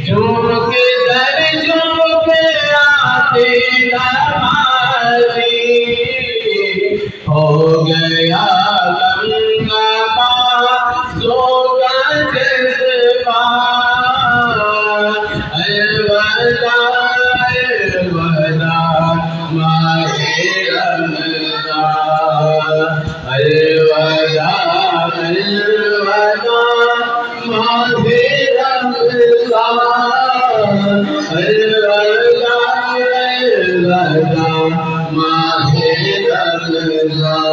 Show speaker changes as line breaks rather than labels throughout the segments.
झुमके दर झुमके आते नमाज़ी हो गया गंगा पासों का जज्बा अलविदा अलविदा माहे रमज़ान अलविदा अलविदा माहे रमज़ान अलविदा अलविदा माहे रमज़ान।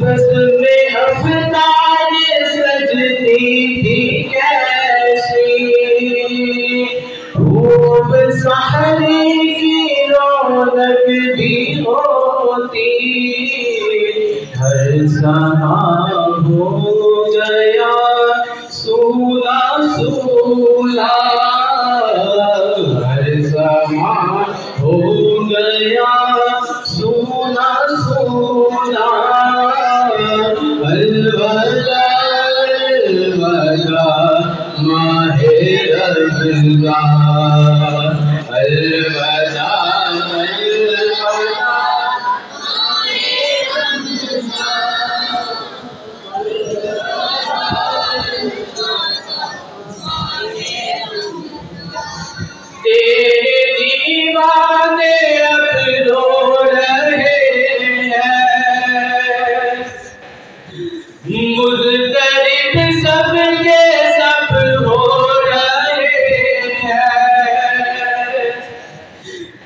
बस में अफ़तारी सजती थी कैसी खूब सहरी की रौनक भी होती हर समा हो गया सूला सूला हर समा हो गया सूला सूला अलविदा अलविदा माहे रमज़ान अलविदा तेरे दीवाने अब रो रहे हैं मुज़्तरिब सबके सब हो रहे हैं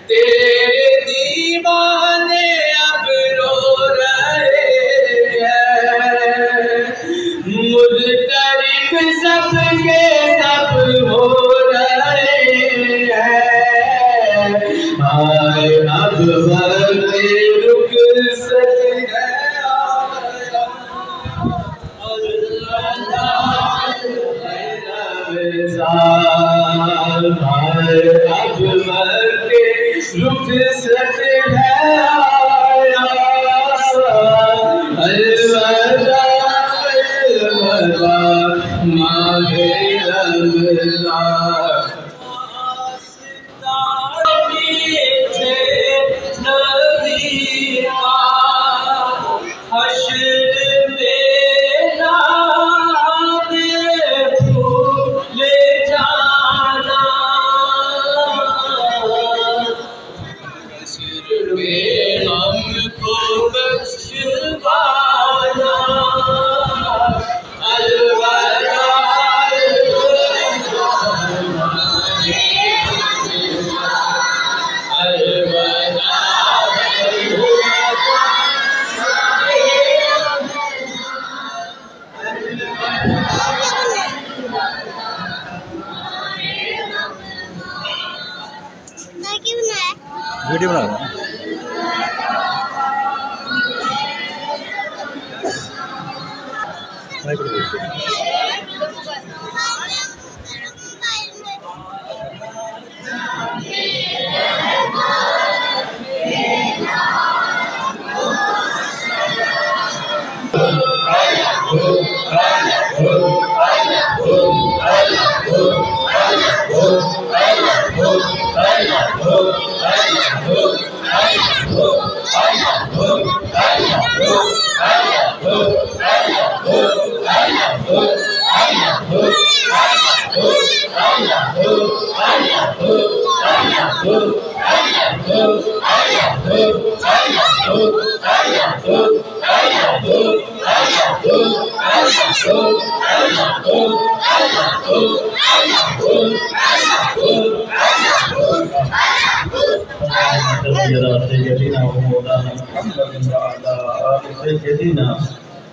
तेरे दीवाने अब रो रहे हैं मुज़्तरिब सबके सब हो रहे आए अब वक्त रुक सकते अब वक्त रुक सकते हैं अलविदा अलविदा माहे रमज़ान।
वीडियो बना रहा हूँ।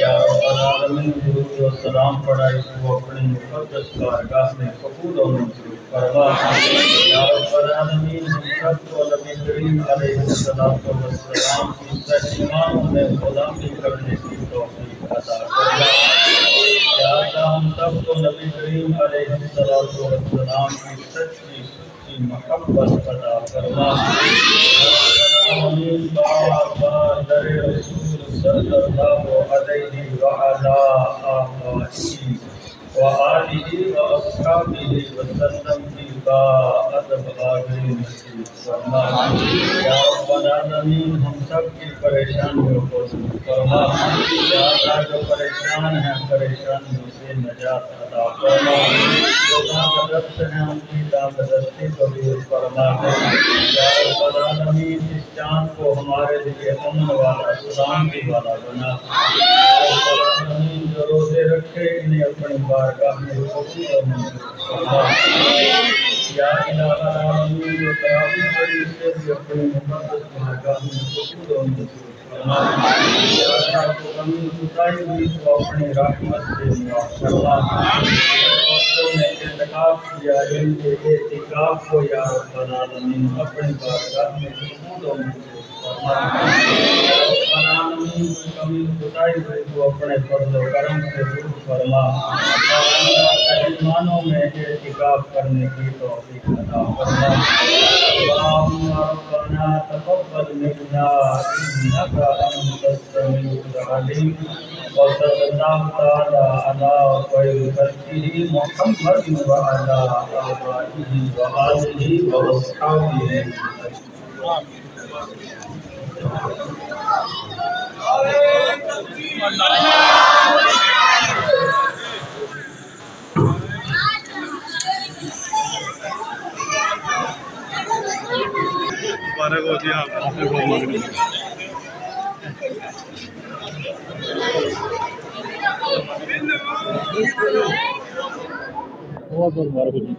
या रब्बल आलमीन दुरूद व सलाम पढ़ाई को अपनी मुक़द्दस बारगाह में कबूल और मंजूर फरमा। या रब्बल आलमीन हम सबको नबी करीम अलैहिस्सलातु वस्सलाम की तस्लीमात में गुलामी करने की तौफीक अता फरमा। या अल्लाह हम सबको नबी करीम अलैहिस्सलातु वस्सलाम की सच्ची मोहब्बत अता फरमा। आमीन। बार बार दर रसूल सल्लल्लाहु अलैहि व अला आलिहि व अस्हाबिहि वसल्लम की बाअदब आगे नसीब फरमा। या रब्बल आलमीन हम सब की परेशानियों को दूर फरमा। या अल्लाह जो परेशान हैं परेशानियों से नजात अता फरमा। जो दागदस्त हैं उनकी दागदस्ती को दूर फरमा दे। या रब्बल आलमीन इस चाँद को हमारे लिए अमन वाला सलामती वाला बना। या रब्बल आलमीन जो रोजे रखे इन्हें अपनी बारगाह में कबूल और मंजूर फरमा। या इलाहा आलमीन जो तरावी पड़ी से भी अपनी मुक़द्दस बारगाह में कबूल और मंजूर फरमा। या अल्लाह को कमी कुताही हुई तो अपनी रहमत से मुआफ़ फरमा। वक्तों में इंतखाब किया इनके एतिकाफ को या रब्बल आलमीन अपनी बारगाह में कबूल और मंजूर फरमा। या रब्बल आलमीन कमी कुताही हुई तो अपने फज़्ल व करम से दूर फरमा। और अल्लाह मेहमानों में एतिकाफ करने की तौफीक अता फरमा। अल्लाहुम्मा रब्बना तक़ब्बल मिन्ना इन्नका अंतस समीउल अलीम व सल्लल्लाहु तआला अला खैरिल खल्क़िही मुहम्मद व अला आलिहि व अस्हाबिही अजमईन।
बारह को जी हाँ आपने बहुत मांग ली बहुत बारह को जी